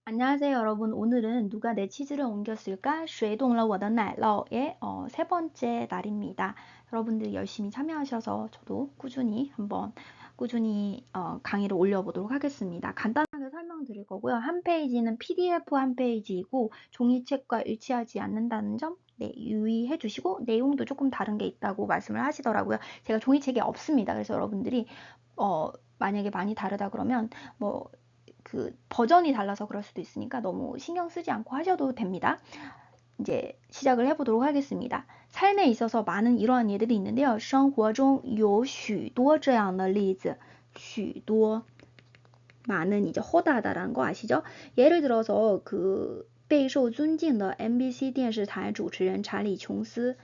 안녕하세요, 여러분. 오늘은 누가 내 치즈를 옮겼을까? 谁动了我的奶酪의 세 번째 날입니다. 여러분들 열심히 참여하셔서 저도 꾸준히 강의를 올려보도록 하겠습니다. 간단하게 설명드릴 거고요. 한 페이지는 PDF 한 페이지이고 종이책과 일치하지 않는다는 점 유의해 주시고 내용도 조금 다른 게 있다고 말씀을 하시더라고요. 제가 종이책이 없습니다. 그래서 여러분들이 만약에 많이 다르다 그러면 그 버전이 달라서 그럴 수도 있으니까 너무 신경 쓰지 않고 하셔도 됩니다. 이제 시작을 해보도록 하겠습니다. 삶에 있어서 많은 이러한 예들이 있는데요. 生活中有许多这样的例子，许多 많은 이제 허다하다라는 거 아시죠? 예를 들어서 그 备受尊敬的 MBC 电视台主持人查理琼斯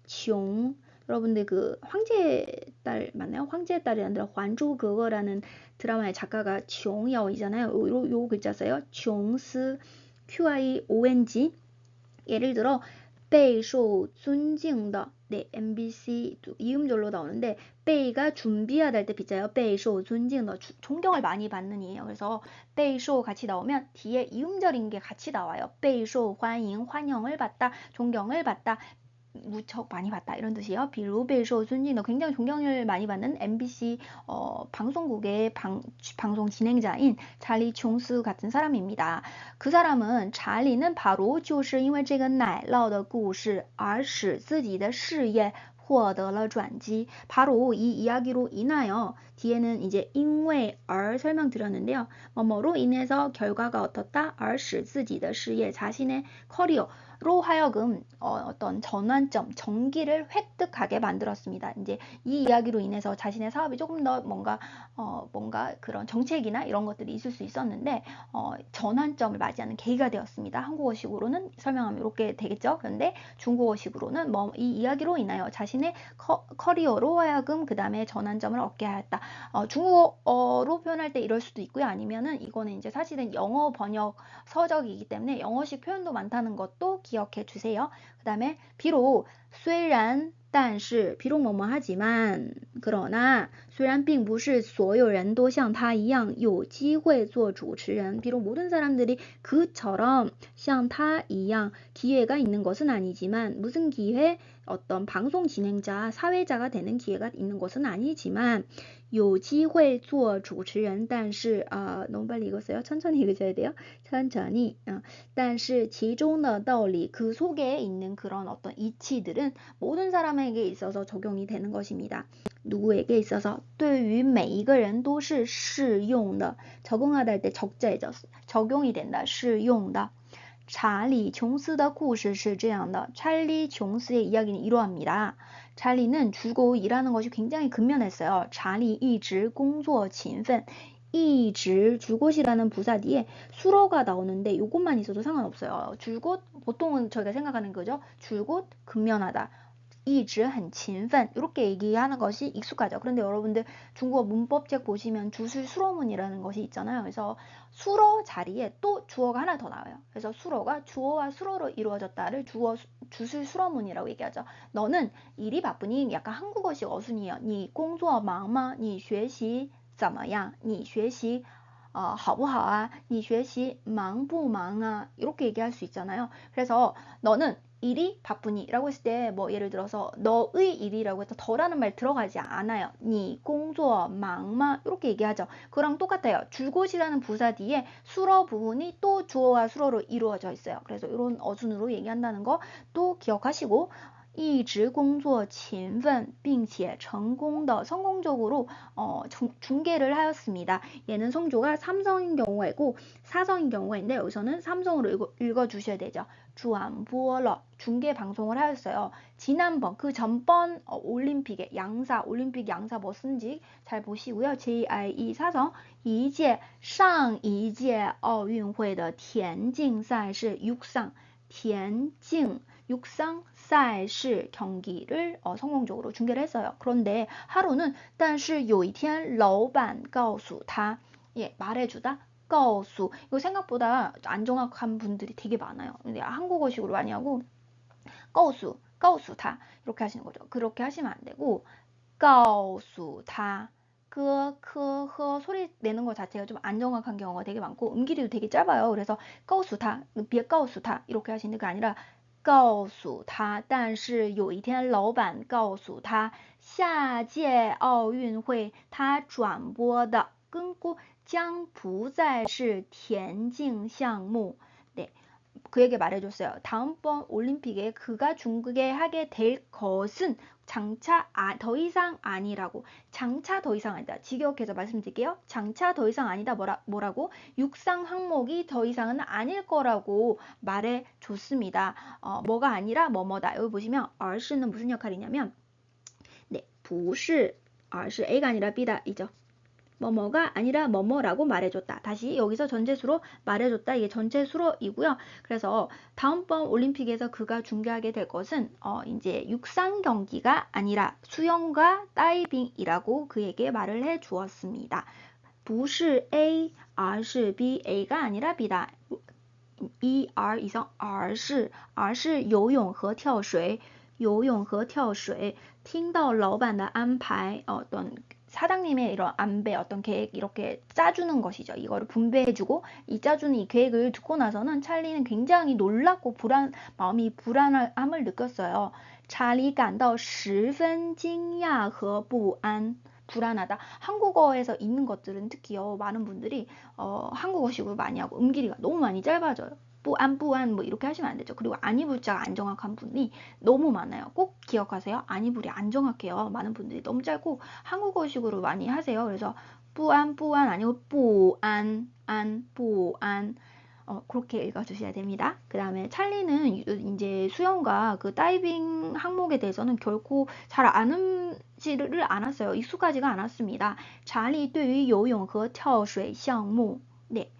琼 여러분들 그 황제의 딸 맞나요? 황제의 딸이 아니라 관주그거라는 드라마의 작가가 琼여이잖아요. 요 글자 써요.琼斯QIONG 예를 들어 备受尊敬的 네, MBC 이음절로 나오는데 备가 준비하다 할 때 빗자요. 备受尊敬的 존경을 많이 받는 이에요. 그래서 备受 같이 나오면 뒤에 이음절인 게 같이 나와요. 备受 欢迎 환영을 받다, 존경을 받다. 무척 많이 받다 이런 뜻이에요. 비루 베이쇼 순진도 굉장히 존경을 많이 받는 MBC 방송국의 방송 진행자인查理 琼斯같은 사람입니다. 그 사람은查理는 바로 就是因为这个奶酪的故事而使自己的事业获得了转机. 바로 이 이야기로 인하여 뒤에는 이제 因为而 설명드렸는데요. 뭐뭐로 인해서 결과가 어떻다? 而使自己的事业 자신의 커리어로 하여금 어떤 전환점, 전기를 획득하게 만들었습니다. 이제 이 이야기로 인해서 자신의 사업이 조금 더 뭔가 그런 정책이나 이런 것들이 있을 수 있었는데 전환점을 맞이하는 계기가 되었습니다. 한국어식으로는 설명하면 이렇게 되겠죠. 그런데 중국어식으로는 이 이야기로 인하여 자신의 커리어로 하여금 그 다음에 전환점을 얻게 하였다. 중국어로 표현할 때 이럴 수도 있고요. 아니면은 이거는 이제 사실은 영어 번역 서적이기 때문에 영어식 표현도 많다는 것도 기억해 주세요. 그 다음에 비록 但是 비록 뭐뭐 하지만 그러나 虽然并不是所有人都像他一样有机会做主持人 비록 모든 사람들이 그처럼 像他一样 기회가 있는 것은 아니지만 무슨 기회? 어떤 방송 진행자, 사회자가 되는 기회가 있는 것은 아니지만 有机会做主持人但是 너무 빨리 읽었어요. 천천히 읽으셔야 돼요. 천천히 但是其中的道理 그 속에 있는 그런 어떤 이치들은 모든 사람에게 있어서 적용이 되는 것입니다. 누구에게 있어서 对于每一个人都是适用的 적응하다 할 때 적자이죠. 적용이 된다. 适用的 查理 琼斯的 故事是这样的. 찰리琼스의 이야기는 이러합니다. 찰리는 주고 일하는 것이 굉장히 근면했어요. 찰리 一直工作勤奋 이질 줄곳이라는 부사 뒤에 수로가 나오는데 이것만 있어도 상관없어요. 줄곳 보통은 저희가 생각하는 거죠. 줄곳 근면하다. 이질 很勤奋 이렇게 얘기하는 것이 익숙하죠. 그런데 여러분들 중국어 문법책 보시면 주술 수로문이라는 것이 있잖아요. 그래서 수로 자리에 또 주어가 하나 더 나와요. 그래서 수로가 주어와 수로로 이루어졌다를 주술 수로문이라고 얘기하죠. 너는 일이 바쁘니 약간 한국어식 어순이에요. 你工作忙吗?你学习怎么样?你学习好不好啊? 你学习忙不忙啊? 이렇게 얘기할 수 있잖아요. 그래서 너는 일이 바쁘니? 라고 했을 때 뭐 예를 들어서 너의 일이라고 해서 더라는 말 들어가지 않아요. 你工作忙吗? 이렇게 얘기하죠. 그랑 똑같아요. 줄곳이라는 부사 뒤에 수로 부분이 또 주어와 수로로 이루어져 있어요. 그래서 이런 어순으로 얘기한다는 거 또 기억하시고 一直工作勤奋并且成功的 성공적으로 중계를 하였습니다. 얘는 성조가 삼성인 경우가 있고 사성인 경우가 있는데 여기서는 삼성으로 읽어주셔야 되죠. 转播了 중계 방송을 하였어요. 지난번 그 전번 올림픽의 양사 올림픽 양사 뭐 쓴지 잘 보시고요. JIE 사성 一届上一届奥运会的田径赛事 육상 田径 육상 赛事 경기를 성공적으로 중계를 했어요. 그런데 하루는 但是有一天老板告诉他 예, 말해주다 告诉 이거 생각보다 안 정확한 분들이 되게 많아요. 근데 한국어식으로 많이 하고 告诉他 이렇게 하시는 거죠. 그렇게 하시면 안 되고 告诉他 소리 내는 것 자체가 좀 안 정확한 경우가 되게 많고 음길이도 되게 짧아요. 그래서 告诉他, 别告诉他 이렇게 하시는 게 아니라 告诉他但是有一天老板告诉他下届奥运会他转播的 끊고 将不再是田径项目. 네. 그에게 말해줬어요. 다음번 올림픽에 그가 중국에 하게 될 것은 장차 더 이상 아니라고. 장차 더 이상 아니다. 직역해서 말씀드릴게요. 장차 더 이상 아니다. 뭐라고? 육상 항목이 더 이상은 아닐 거라고 말해줬습니다. 뭐가 아니라 뭐뭐다. 여기 보시면 而是는 무슨 역할이냐면 네, 不是 而是 A가 아니라 B다 이죠. 뭐뭐가 아니라 뭐뭐라고 말해줬다. 다시 여기서 전체수로 말해줬다. 이게 전체수로이고요. 그래서 다음번 올림픽에서 그가 중계하게 될 것은 이제 육상 경기가 아니라 수영과 다이빙이라고 그에게 말을 해 주었습니다. 不是 A, 而是 B, A가 아니라 B다. 一 R以上 R 是游泳和跳水听到老板的安排 어떤 사장님의 이런 안배 어떤 계획 이렇게 짜주는 것이죠. 이거를 분배해주고 이 짜주는 이 계획을 듣고 나서는 찰리는 굉장히 놀랍고 마음이 불안함을 느꼈어요. 찰리 感到十分惊讶和不安. 불안하다. 한국어에서 있는 것들은 특히요 많은 분들이 한국어식으로 많이 하고 음길이가 너무 많이 짧아져요. 뿌안 뭐 이렇게 하시면 안 되죠. 그리고 안이불자가 안 정확한 분이 너무 많아요. 꼭 기억하세요. 안이불이 안 정확해요. 많은 분들이 너무 짧고 한국어식으로 많이 하세요. 그래서 뿌안 아니고 뿌안 그렇게 읽어주셔야 됩니다. 그 다음에 찰리는 이제 수영과 그 다이빙 항목에 대해서는 결코 잘 아는지를 않았어요. 익숙하지가 않았습니다. 찰리 对于游泳和跳水项目 네,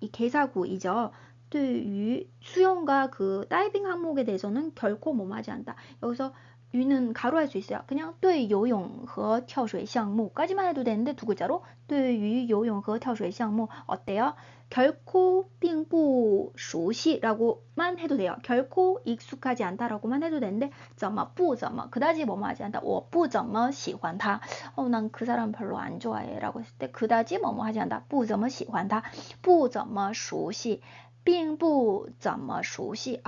이 개사구이죠. 对于 수영과 그 다이빙 항목에 대해서는 결코 뭐하지 않다. 여기서 유는 가로할 수 있어요. 그냥 对游泳和跳水项目까지만 해도 되는데 두 글자로 对于游泳和跳水项目 어때요? 결코 并不熟悉 라고만 해도 돼요. 결코 익숙하지 않다라고만 해도 되는데 怎么不怎么 그다지 뭐뭐하지 않다. 我不怎么喜欢他. 난 그 사람 별로 안 좋아해 라고 했을 때 그다지 뭐뭐하지 않다. 不怎么喜欢他. 不怎么熟悉. 并不怎么熟悉.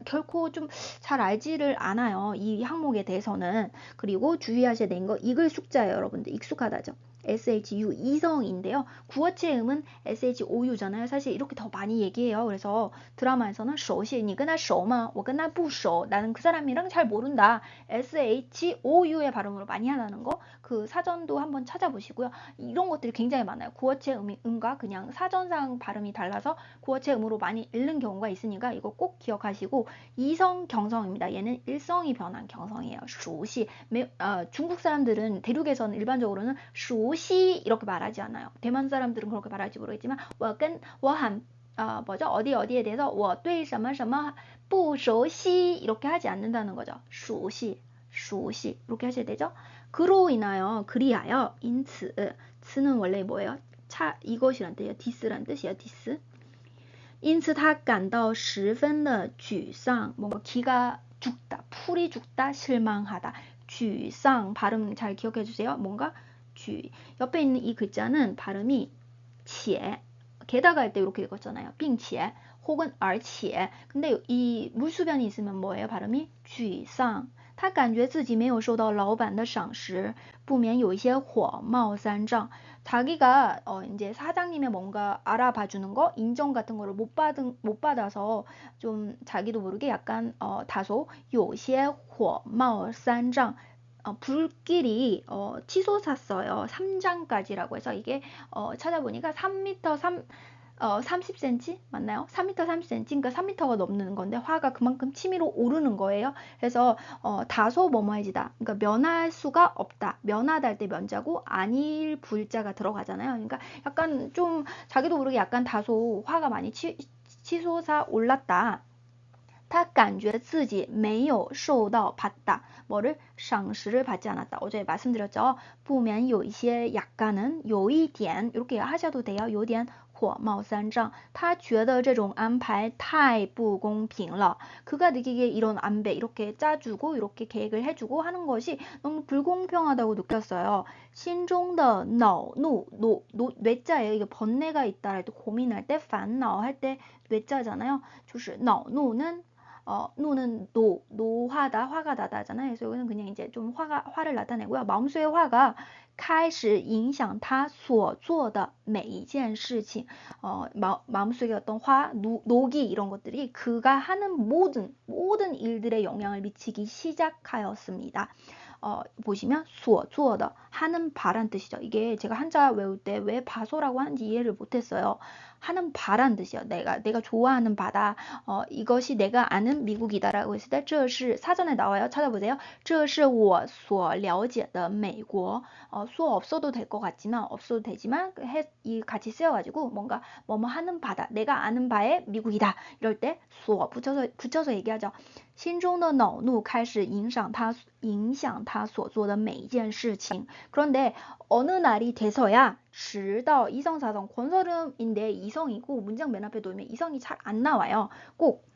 결코 좀 잘 알지를 않아요. 이 항목에 대해서는. 그리고 주의하셔야 되는 거 익을 숙자예요. 여러분들 익숙하다죠. SHU 이성인데요. 구어체 음은 SHOU잖아요. 사실 이렇게 더 많이 얘기해요. 그래서 드라마에서는 熟悉你跟他熟吗我跟他不熟 나는 그 사람이랑 잘 모른다. SHOU의 발음으로 많이 하는 거 그 사전도 한번 찾아보시고요. 이런 것들이 굉장히 많아요. 구어체 음과 그냥 사전상 발음이 달라서 구어체 음으로 많이 읽는 경우가 있으니까 이거 꼭 기억하시고 이성 경성입니다. 얘는 일성이 변한 경성이에요. 熟悉 중국 사람들은 대륙에서는 일반적으로는 熟悉 이렇게 말하지 않아요. 대만 사람들은 그렇게 말할지 모르겠지만 어디에 대해서 我对什么什么不熟悉 이렇게 하지 않는다는 거죠. 熟悉 이렇게 하셔야 되죠. 그로 인하여 그리하여 因此 츠는 원래 뭐예요? 이것이란 뜻이에요. 디스란 뜻이에요. 디스. 因此他感到十分的沮丧 뭔가 기가 죽다, 풀이 죽다, 실망하다. 沮丧 발음 잘 기억해 주세요. 뭔가 옆에 있는 이 글자는 발음이 且 게다가 할 때 이렇게 읽었잖아요. 并且 혹은 而且 근데 이 물수변이 있으면 뭐예요? 발음이 沮丧他感觉自己没有受到老板的赏识不免有一些火冒三丈 자기가 이제 사장님의 뭔가 알아봐 주는 거 인정 같은 거를 못 받아서 좀 자기도 모르게 약간 다소 有些火冒三丈 불길이 치솟았어요. 3장까지라고 해서 이게 찾아보니까 3m 30cm 맞나요? 3m 30cm 그러니까 3m가 넘는 건데 화가 그만큼 치밀어 오르는 거예요. 그래서 다소 뭐뭐해지다. 그러니까 면할 수가 없다. 면하다 할 때 면자고 아닐 불자가 들어가잖아요. 그러니까 약간 좀 자기도 모르게 약간 다소 화가 많이 치솟아 올랐다. 他感觉自己没有受到 받다. 뭐를 赏识를 받지 않았다. 어제 말씀드렸죠. 不免有一些약간은 有一点 이렇게 하셔도 돼요. 有点火冒三丈，他觉得这种安排太不公平了。그가 느끼기에 이런 안배, 이렇게 짜주고 이렇게 계획을 해주고 하는 것이 너무 불공평하다고 느꼈어요. 신종의 뇌자예요. 이게 번뇌가 있다 할 때, 고민할 때,烦恼 할 때 뇌자잖아요. 就是恼怒는 노는 노하다, 화가 나다 하잖아요. 그래서 여기는 그냥 이제 좀 화를 나타내고요. 마음속의 화가 开始影响他所做的每一件事情. 마음속에 어떤 화, 녹이 이런 것들이 그가 하는 모든 일들에 영향을 미치기 시작하였습니다. 보시면 所做的 하는 바란 뜻이죠. 이게 제가 한자 외울 때 왜 바소라고 하는지 이해를 못했어요. 하는 바란 뜻이요. 내가 좋아하는 바다. 이것이 내가 아는 미국이다라고 했을 때 这是 사전에 나와요. 찾아보세요. 这是我所了解的美国. 수어 없어도 될 것 같지만 없어도 되지만 이 같이 쓰여가지고 뭔가 뭐뭐 하는 바다. 내가 아는 바의 미국이다. 이럴 때 수어 붙여서 얘기하죠. 心中的恼怒开始影响他所做的每一件事情. 그런데 어느 날이 돼서야 直到 이성사성 권설음인데 이성이고 문장 맨 앞에 놓으면 이성이 잘 안 나와요. 꼭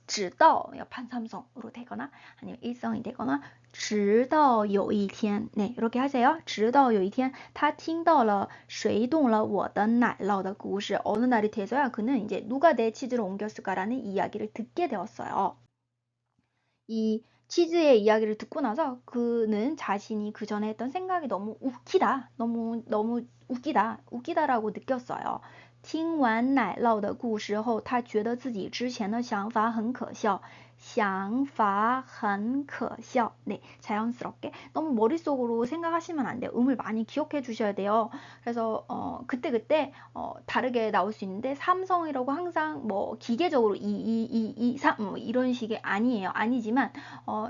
直到 판삼성으로 되거나 아니면 일성이 되거나 直到有一天 네, 이렇게 하세요. 直到有一天他听到了谁动了我的奶酪的故事. 어느 날이 돼서야 그는 이제 누가 내 치즈를 옮겼을까라는 이야기를 듣게 되었어요. 이 치즈의 이야기를 듣고 나서 그는 자신이 그 전에 했던 생각이 너무 웃기다. 너무 웃기다라고 느꼈어요. 听完奶酪的故事后，他觉得自己之前的想法很可笑。想法很可笑. 네, 자연스럽게 너무 머릿속으로 생각하시면 안 돼요. 음을 많이 기억해 주셔야 돼요. 그래서 그때 다르게 나올 수 있는데 삼성이라고 항상 뭐 기계적으로 3 이런 식의 아니지만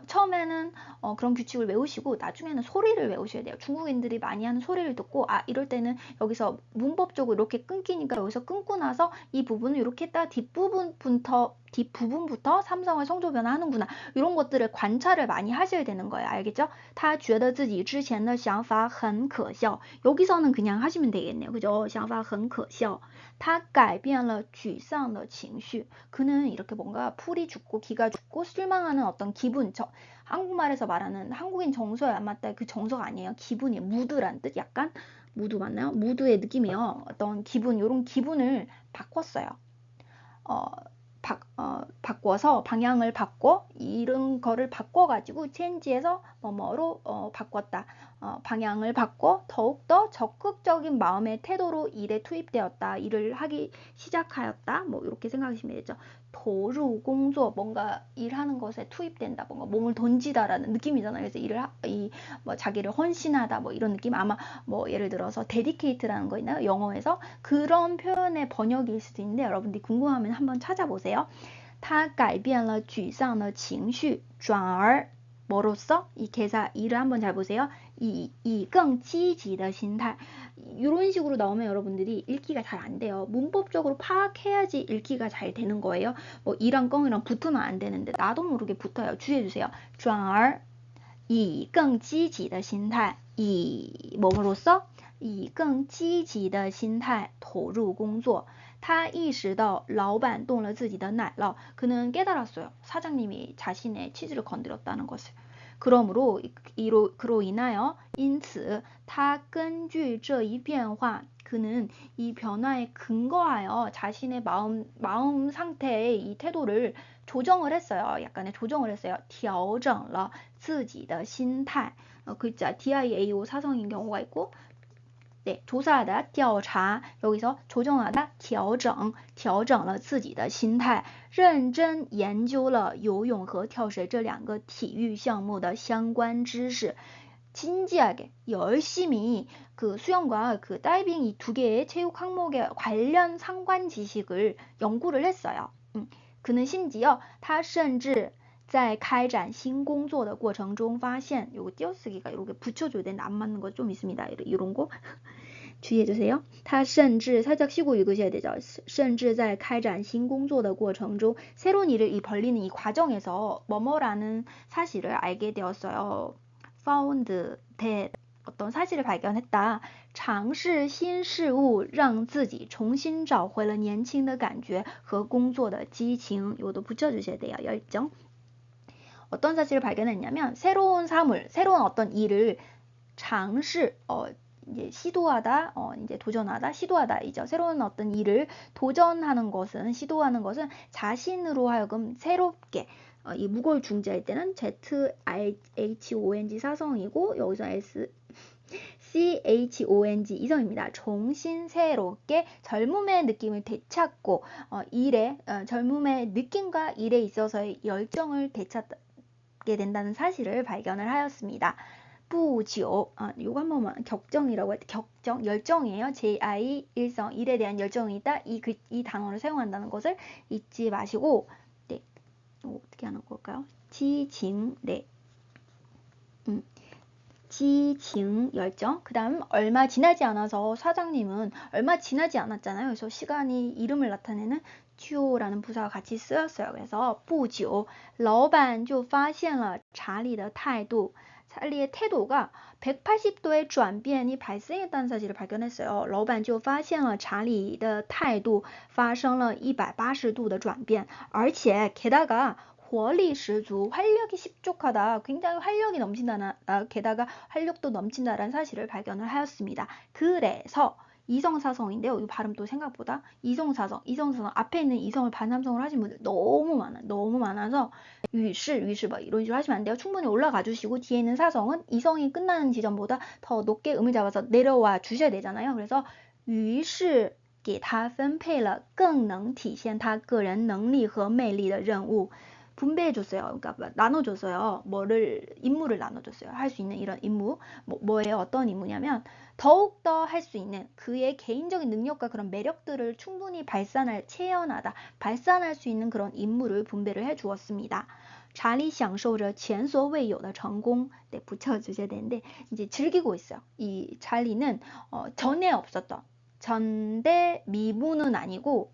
처음에는 그런 규칙을 외우시고 나중에는 소리를 외우셔야 돼요. 중국인들이 많이 하는 소리를 듣고 이럴 때는 여기서 문법적으로 이렇게 끊기니까 여기서 끊고 나서 이 부분을 이렇게 했다가 뒷부분부터 삼성을 성조 변화하는구나. 이런 것들을 관찰을 많이 하셔야 되는 거예요. 알겠죠? 他觉得自己之前的想法很可笑. 여기서는 그냥 하시면 되겠네요. 그죠? 想法很可笑. 他改变了沮丧的情绪. 그는 이렇게 뭔가 풀이 죽고 기가 죽고 실망하는 어떤 기분. 한국말에서 말하는 한국인 정서에 안 맞다. 그 정서가 아니에요. 기분이 무드란 뜻. 약간 무드 맞나요? 무드의 느낌이요. 어떤 기분, 이런 기분을 바꿨어요. 바꿔서 방향을 바꿔 이런 거를 바꿔가지고 체인지에서 뭐뭐로 바꿨다. 방향을 바꿔 더욱더 적극적인 마음의 태도로 일에 투입되었다. 일을 하기 시작하였다. 뭐 이렇게 생각하시면 되죠. 도루 공조 뭔가 일하는 것에 투입된다. 뭔가 몸을 던지다라는 느낌이잖아요. 그래서 뭐 자기를 헌신하다 뭐 이런 느낌. 아마 뭐 예를 들어서 dedicate라는 거 있나요? 영어에서 그런 표현의 번역일 수도 있는데 여러분들이 궁금하면 한번 찾아보세요. 他改变了沮丧的情绪转而 뭐로써? 이 개사 일을 한번 잘 보세요. 이更积极的心态. 이런 식으로 나오면 여러분들이 읽기가 잘 안 돼요. 문법적으로 파악해야지 읽기가 잘 되는 거예요. 뭐 이랑 껑이랑 붙으면 안 되는데 나도 모르게 붙어요. 주의해주세요. 转而以更积极的心态 이 뭐로써? 以更积极的心态投入工作. 他意识到老板动了自己的奶酪. 그는 깨달았어요. 사장님이 자신의 치즈를 건드렸다는 것을. 그러므로 그로 인하여 因此他根据这一变化 그는 이 변화에 근거하여 자신의 마음 상태의 이 태도를 조정을 했어요. 약간의 조정을 했어요. 调整了自己的心态. 글자 diao 사성인 경우가 있고 네, 조사하다, 调查 여기서 조정하다, 调整了自己的心态认真研究了游泳和跳水这两个体育项目的相关知识 진지하게 열심히 그 수영과 그 다이빙 이 두 개의 체육 항목에 관련 상관 지식을 연구를 했어요. 그는 심지어 他甚至在开展新工作的过程中发现 요거 띄어쓰기가 이렇게 붙여줘야 되는데 안 맞는 거 좀 있습니다. 이런 거 주의해주세요. 他甚至 살짝 쉬고 읽으셔야 되죠. 甚至在开展新工作的过程中 새로운 일을 벌리는 이 과정에서 뭐뭐라는 사실을 알게 되었어요. found that 어떤 사실을 발견했다. 尝试新事物让自己重新找回了年轻的感觉和工作的激情. 이것도 붙여주셔야 돼요. 열정. 어떤 사실을 발견했냐면 새로운 사물, 새로운 어떤 일을 尝试, 이제 시도하다, 이제 도전하다, 시도하다이죠. 새로운 어떤 일을 도전하는 것은, 시도하는 것은 자신으로 하여금 새롭게, 이 무골 중자일 때는 ZIHONG 사성이고 여기서 CHONG 이성입니다. 정신 새롭게 젊음의 느낌을 되찾고 젊음의 느낌과 일에 있어서의 열정을 되찾게 된다는 사실을 발견을 하였습니다. 不久, 요거 한 번만 격정이라고 할 때 격정, 열정이에요. JI 일성, 일에 대한 열정이 있다. 이 단어를 사용한다는 것을 잊지 마시고, 네, 어떻게 하는 걸까요? 지징, 네. 지징 열정. 그 다음 얼마 지나지 않아서 사장님은 얼마 지나지 않았잖아요. 그래서 시간이 이름을 나타내는 就라는 부사가 같이 쓰였어요. 그래서 不久老板就发现了查理的态度. 찰리의 태도가 180도의 转变이 발생했다는 사실을 발견했어요. 老板就发现了查理的态度发生了180度的转变. 而且 게다가 活力十足, 활력이 십족하다, 굉장히 활력이 넘친다, 게다가 활력도 넘친다라는 사실을 발견을 하였습니다. 그래서 이성사성인데요. 이 발음도 생각보다 이성사성 앞에 있는 이성을 반삼성을 하신 분들 너무 많아서 위시 뭐 이런 식으로 하시면 안 돼요. 충분히 올라가 주시고 뒤에 있는 사성은 이성이 끝나는 지점보다 더 높게 음을 잡아서 내려와 주셔야 되잖아요. 그래서 于是给他分配了更能体现他个人能力和魅力的任务. 분배해줬어요. 그러니까 나눠줬어요. 임무를 나눠줬어요. 할 수 있는 이런 임무. 뭐예요? 어떤 임무냐면 더욱더 할 수 있는 그의 개인적인 능력과 그런 매력들을 충분히 체현하다, 발산할 수 있는 그런 임무를 분배를 해주었습니다. 查理享受着前所未有的成功. 네, 붙여주셔야 되는데 이제 즐기고 있어요. 이 찰리는 전에 없었던 전대미문은 아니고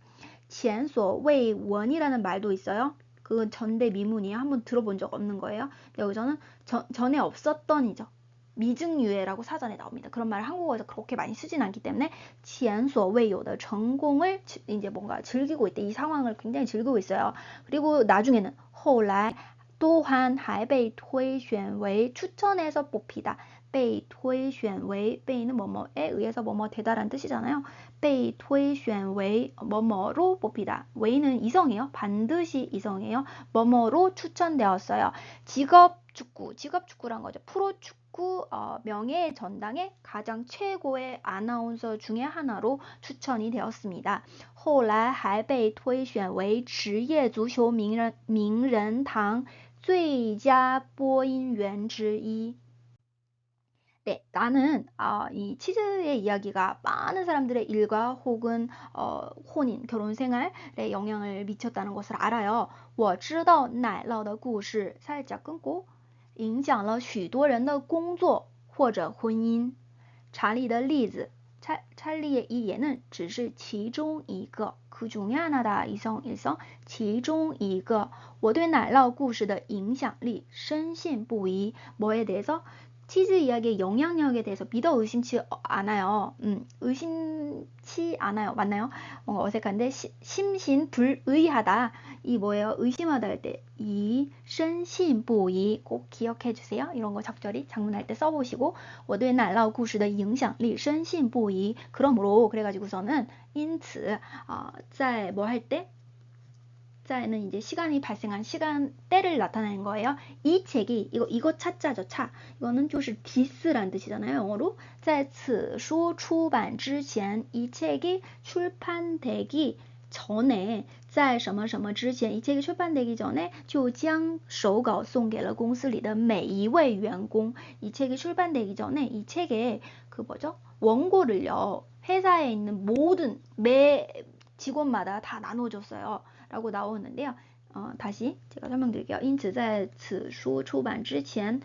前所未闻이라는 말도 있어요. 그건 전대미문이에요. 한번 들어본 적 없는 거예요. 여기서는 전에 없었던이죠. 미증유예라고 사전에 나옵니다. 그런 말을 한국어에서 그렇게 많이 쓰진 않기 때문에 前所未有的成功을 이제 뭔가 즐기고 있대. 이 상황을 굉장히 즐기고 있어요. 그리고 나중에는 后来 또한 还被推选为 추천해서 뽑히다. 被推选为 被는 뭐뭐에 의해서 뭐뭐 되다라는 뜻이잖아요. 被推选为 뭐뭐로 뽑히다. 왜는 이성이에요. 반드시 이성이에요. 뭐뭐로 추천되었어요. 직업축구란 거죠. 프로축구 명예 전당의 가장 최고의 아나운서 중에 하나로 추천이 되었습니다. 后来还被推选为职业足球名人堂最佳播音员之一. 네, 나는 이 치즈의 이야기가 많은 사람들의 일과 혹은 혼인, 결혼 생활에 영향을 미쳤다는 것을 알아요. 我知道奶酪的故事 살짝 끊고 影响了许多人的工作或者婚姻. 查理的例子 찰리의 이 예는 只是其中一个 그 중에 하나다. 일성 其中一个. 我对奶酪故事的影响力深信不疑. 뭐에 대해서? 치즈 이야기의 영향력에 대해서 믿어 의심치 않아요. 의심치 않아요. 맞나요? 뭔가 어색한데 심신불의하다. 이 뭐예요? 의심하다 할 때 이深信不疑 꼭 기억해 주세요. 이런 거 적절히 장문할 때 써보시고 我对奶酪故事的影响力深信不疑. 그러므로 그래가지고서는 因此在뭐 할 때 자는 이제 시간이 발생한 시간대를 나타내는 거예요. 이 책이 이거 차자죠. 차. 이거는 就是 디스란 뜻이잖아요. 영어로. 在此书出版之前, 이 책이 출판되기 전에 在什么什么之前, 이 책이 출판되기 전에 就将手稿送给了公司里的每一位员工. 이 책이 출판되기 전에 이 책에 그 뭐죠? 원고를요. 회사에 있는 모든 매 직원마다 다 나눠줬어요. 라고 나오는데요. 다시 제가 설명드릴게요. 因此在此书出版之前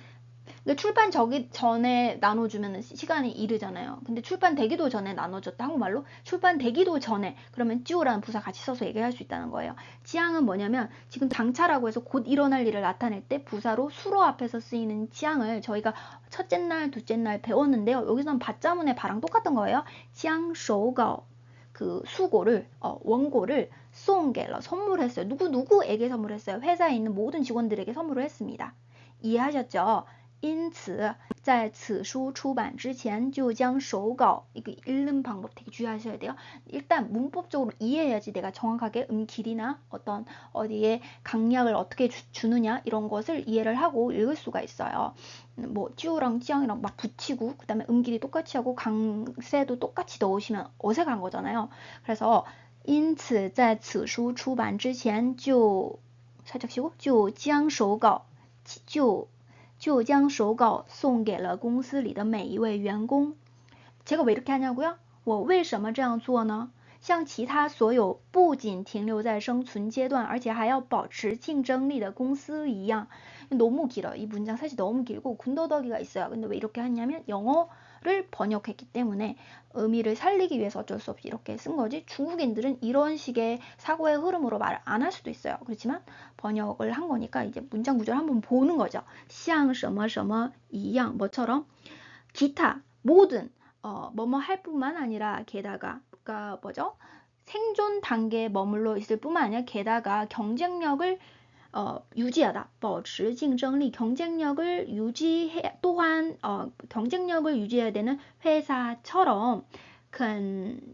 그러니까 출판되기 전에 나눠주면 시간이 이르잖아요. 근데 출판되기도 전에 나눠줬다. 한국말로 출판되기도 전에 그러면 찌오라는 부사 같이 써서 얘기할 수 있다는 거예요. 지향은 뭐냐면 지금 당차라고 해서 곧 일어날 일을 나타낼 때 부사로 수로 앞에서 쓰이는 지향을 저희가 첫째 날, 둘째 날 배웠는데요. 여기서는 받자문의 바랑 똑같은 거예요. 지향 쇼거 그 수고를 원고를 송게러 선물했어요. 누구에게 선물했어요? 회사에 있는 모든 직원들에게 선물을 했습니다. 이해하셨죠? 因此在此书出版之前就将手稿 이거 읽는 방법 되게 주의하셔야 돼요. 일단 문법적으로 이해해야지 내가 정확하게 길이나 어떤 어디에 강약을 어떻게 주느냐 이런 것을 이해를 하고 읽을 수가 있어요. 뭐 찌우랑 찌양이랑 막 붙이고 그 다음에 길이 똑같이 하고 강세도 똑같이 넣으시면 어색한 거잖아요. 그래서 因此在此书出版之前就 살짝 쉬고 就将手稿送给了公司里的每一位员工。 제가 왜 이렇게 하냐고요? 我为什么这样做呢？像其他所有不仅停留在生存阶段而且还要保持竞争力的公司一样。 너무 길어요. 이 문장 사실 너무 길고 군더더기가 있어요. 근데 왜 이렇게 했냐면 영어를 번역했기 때문에 의미를 살리기 위해서 어쩔 수 없이 이렇게 쓴 거지. 중국인들은 이런 식의 사고의 흐름으로 말을 안 할 수도 있어요. 그렇지만 번역을 한 거니까 이제 문장 구조를 한번 보는 거죠. 像什么什么一样 뭐처럼 기타 모든 뭐뭐 할 뿐만 아니라 게다가 그러니까 뭐죠? 생존 단계에 머물러 있을 뿐만 아니라 게다가 경쟁력을 유지하다, 保持竞争力 경쟁력을 유지해 또한 경쟁력을 유지해야 되는 회사처럼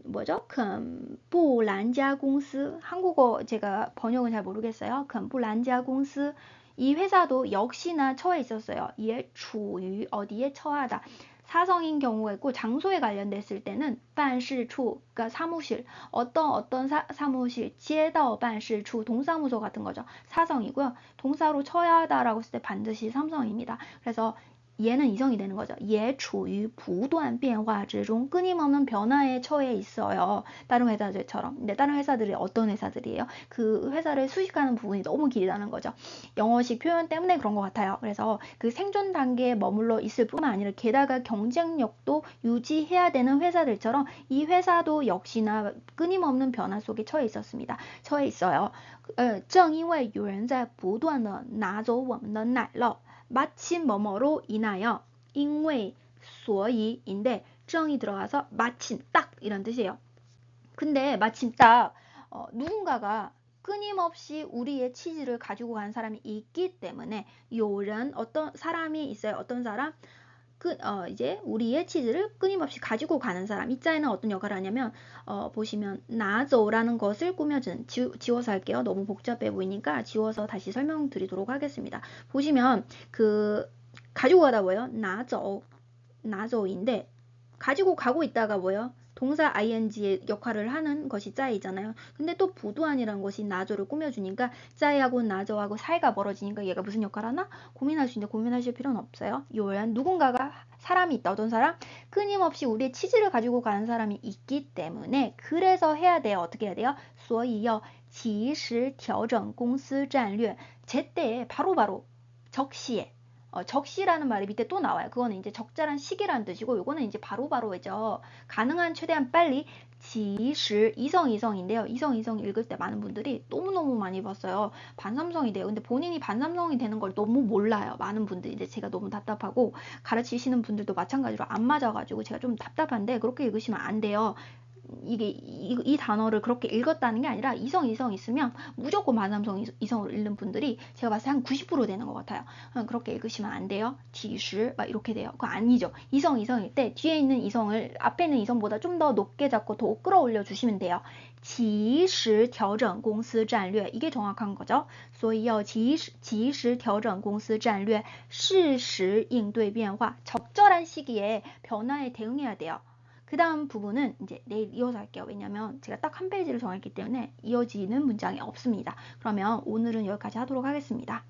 뭐죠? 肯布兰加公司 한국어 제가 번역은 잘 모르겠어요. 肯布兰加公司 이 회사도 역시나 처해 있었어요. 예, 处于 어디에 처하다. 사성인 경우가 있고 장소에 관련됐을 때는 办事处, 그러니까 사무실, 어떤 사무실, 街道办事处, 동사무소 같은 거죠. 사성이고요. 동사로 쳐야 하다라고 했을 때 반드시 삼성입니다. 그래서 얘는 이성이 되는 거죠. 也处于不断变化之中 끊임없는 변화에 처해 있어요. 다른 회사들처럼. 근데 다른 회사들이 어떤 회사들이에요? 그 회사를 수식하는 부분이 너무 길다는 거죠. 영어식 표현 때문에 그런 것 같아요. 그래서 그 생존 단계에 머물러 있을 뿐만 아니라 게다가 경쟁력도 유지해야 되는 회사들처럼 이 회사도 역시나 끊임없는 변화 속에 처해 있었습니다. 처해 있어요. 正因为有人在不断的拿走我们的奶酪 마침 뭐뭐로 인하여 因为 所以인데 正이 들어가서 마침 딱 이런 뜻이에요. 근데 마침 딱 누군가가 끊임없이 우리의 치즈를 가지고 간 사람이 있기 때문에 요런 어떤 사람이 있어요. 어떤 사람? 이제 우리의 치즈를 끊임없이 가지고 가는 사람. 이 자에는 어떤 역할을 하냐면 보시면 나조라는 것을 꾸며주는 지워서 할게요. 너무 복잡해 보이니까 지워서 다시 설명드리도록 하겠습니다. 보시면 가지고 가다 뭐예요? 나조인데 가지고 가고 있다가 뭐예요? 동사 ing의 역할을 하는 것이 짜이잖아요. 근데 또 부두안이라는 것이 나조를 꾸며주니까 짜이하고 나조하고 사이가 멀어지니까 얘가 무슨 역할을 하나? 고민할 수 있는데 고민하실 필요는 없어요. 요런 누군가가 사람이 있다. 어떤 사람? 끊임없이 우리의 치즈를 가지고 가는 사람이 있기 때문에 그래서 해야 돼요. 어떻게 해야 돼요? 所以要及时调整公司战略 제때에 바로바로 적시에 적시라는 말이 밑에 또 나와요. 그거는 이제 적절한 시기라는 뜻이고 요거는 이제 바로바로죠. 가능한 최대한 빨리 及时 이성인데요. 이성 읽을 때 많은 분들이 너무너무 많이 봤어요. 반삼성이 돼요. 근데 본인이 반삼성이 되는 걸 너무 몰라요. 많은 분들이. 이제 제가 너무 답답하고 가르치시는 분들도 마찬가지로 안 맞아가지고 제가 좀 답답한데 그렇게 읽으시면 안 돼요. 이 단어를 그렇게 읽었다는 게 아니라 이성 있으면 무조건 반삼성 이성으로 읽는 분들이 제가 봤을 때 한 90% 되는 것 같아요. 그렇게 읽으시면 안 돼요. 几时 막 이렇게 돼요. 그거 아니죠. 이성일 때 뒤에 있는 이성을 앞에 있는 이성보다 좀 더 높게 잡고 더 끌어올려 주시면 돼요. 及时调整公司战略 이게 정확한 거죠. 所以要及时调整公司战略适时应对变化 적절한 시기에 변화에 대응해야 돼요. 그 다음 부분은 이제 내일 이어서 할게요. 왜냐면 제가 딱 한 페이지를 정했기 때문에 이어지는 문장이 없습니다. 그러면 오늘은 여기까지 하도록 하겠습니다.